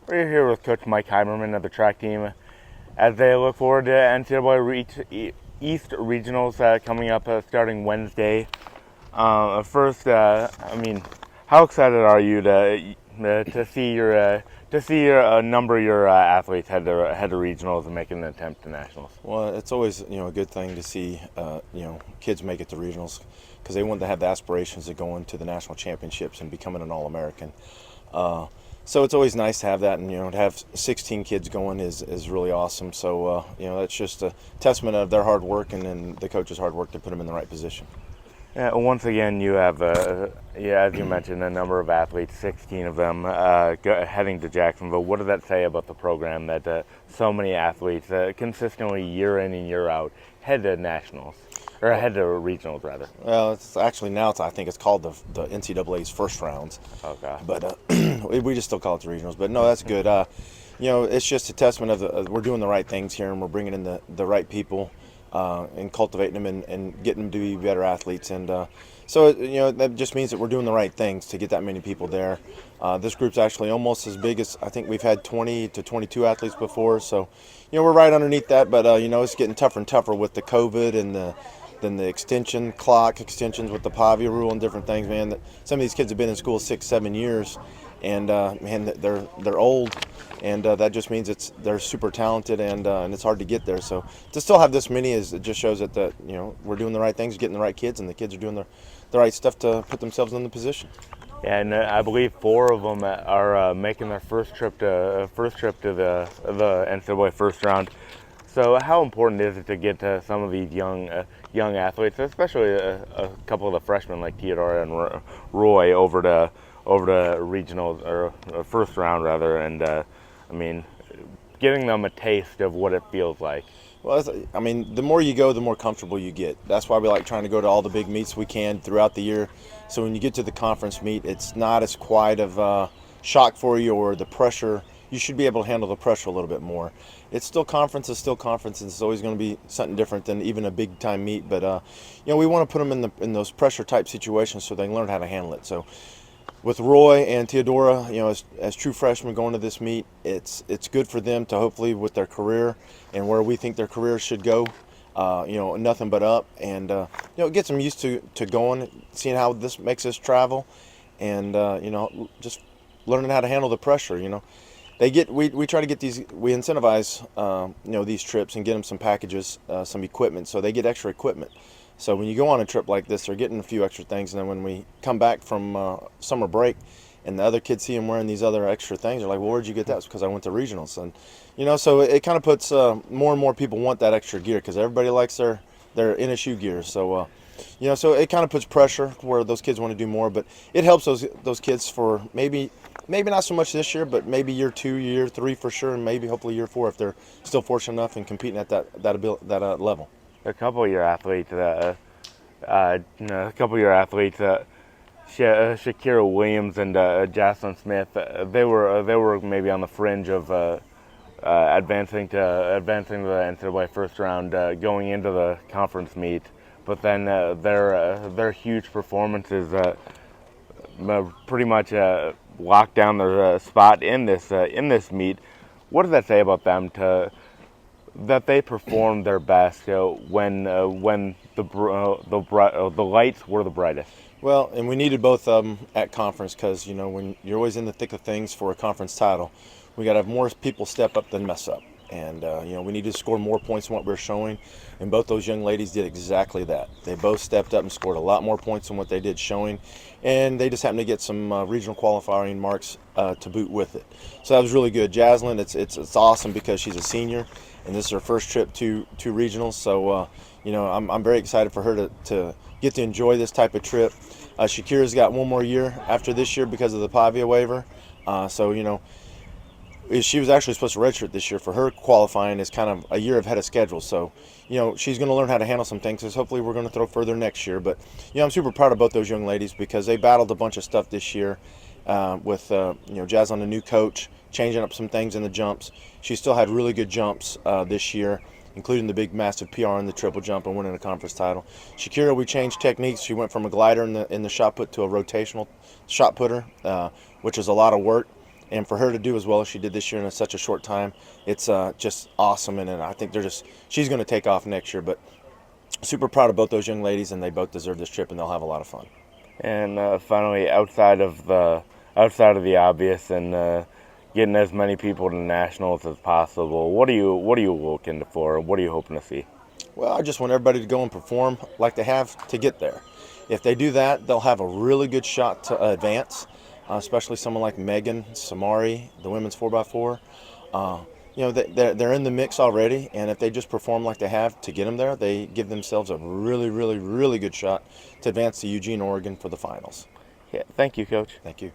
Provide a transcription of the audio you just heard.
We're here with Coach Mike Heimerman of the track team as they look forward to NCAA East Regionals coming up starting Wednesday. First, how excited are you to see a number of your athletes head to regionals and make an attempt to nationals? Well, it's always a good thing to see kids make it to regionals because they want to have the aspirations of going to the national championships and becoming an All-American. So it's always nice to have that, and to have 16 kids going is really awesome. So that's just a testament of their hard work and then the coach's hard work to put them in the right position. Yeah, once again, you have, as you mentioned, a number of athletes, 16 of them, heading to Jacksonville. What does that say about the program that so many athletes consistently, year in and year out, head to nationals, or head to regionals, rather? Well, it's actually I think it's called the NCAA's first rounds. Okay. But we just still call it the regionals. But no, that's good. It's just a testament of we're doing the right things here, and we're bringing in the right people. And cultivating them and getting them to be better athletes. And so that just means that we're doing the right things to get that many people there. This group's actually almost as big as I think we've had 20 to 22 athletes before. So, we're right underneath that. But, it's getting tougher and tougher with the COVID and the clock extensions with the Pavia rule and different things, man. Some of these kids have been in school 6-7 years. And man, they're old, and that just means they're super talented, and it's hard to get there. So to still have this many it just shows that we're doing the right things, getting the right kids, and the kids are doing the right stuff to put themselves in the position. Yeah, and I believe 4 of them are making their first trip to the NCAA first round. So how important is it to get to some of these young athletes, especially a couple of the freshmen like Theodora and Roy, over to regionals or first round rather, and getting them a taste of what it feels like? Well, the more you go, the more comfortable you get. That's why we like trying to go to all the big meets we can throughout the year. So when you get to the conference meet, it's not as quite of a shock for you, or the pressure. You should be able to handle the pressure a little bit more. It's still conference. It's always going to be something different than even a big time meet. But we want to put them in those pressure type situations so they can learn how to handle it. So with Roy and Theodora, as true freshmen going to this meet, it's good for them to hopefully with their career and where we think their career should go, nothing but up, and it gets them used to going, seeing how this makes us travel, and just learning how to handle the pressure. We try to get we incentivize these trips and get them some packages, some equipment, so they get extra equipment. So when you go on a trip like this, they're getting a few extra things, and then when we come back from summer break and the other kids see them wearing these other extra things, they're like, well, where'd you get that? It's because I went to regionals. And so it kind of puts more and more people want that extra gear because everybody likes their NSU gear. So so it kind of puts pressure where those kids want to do more, but it helps those kids for maybe not so much this year, but maybe year 2, year 3 for sure, and maybe hopefully year 4 if they're still fortunate enough and competing at that level. A couple of your athletes, Shakira Williams and Jocelyn Smith, they were maybe on the fringe of advancing to the NCAA first round, going into the conference meet, but then their huge performances pretty much locked down their spot in this meet. What does that say about them that they performed their best when the lights were the brightest? Well, and we needed both of them at conference because when you're always in the thick of things for a conference title, we got to have more people step up than mess up, and we need to score more points than what we're showing. And both those young ladies did exactly that. They both stepped up and scored a lot more points than what they did showing, and they just happened to get some regional qualifying marks to boot with it. So that was really good. Jaslyn, it's awesome because she's a senior, and this is her first trip to regionals. So I'm very excited for her to get to enjoy this type of trip. Shakira's got one more year after this year because of the Pavia waiver. She was actually supposed to redshirt this year. For her, qualifying is kind of a year ahead of schedule. So, she's going to learn how to handle some things. So hopefully we're going to throw further next year. But, I'm super proud of both those young ladies because they battled a bunch of stuff this year with, Jazz on the new coach, changing up some things in the jumps. She still had really good jumps this year, including the big, massive PR in the triple jump and winning a conference title. Shakira, we changed techniques. She went from a glider in the shot put to a rotational shot putter, which is a lot of work. And for her to do as well as she did this year in such a short time, it's just awesome. And I think she's going to take off next year. But super proud of both those young ladies, and they both deserve this trip, and they'll have a lot of fun. And finally, outside of the obvious and getting as many people to nationals as possible, what are you looking for? What are you hoping to see? Well, I just want everybody to go and perform like they have to get there. If they do that, they'll have a really good shot to advance, especially someone like Megan Samari, the women's 4x4. They're in the mix already, and if they just perform like they have to get them there, they give themselves a really, really, really good shot to advance to Eugene, Oregon for the finals. Yeah, thank you, Coach. Thank you.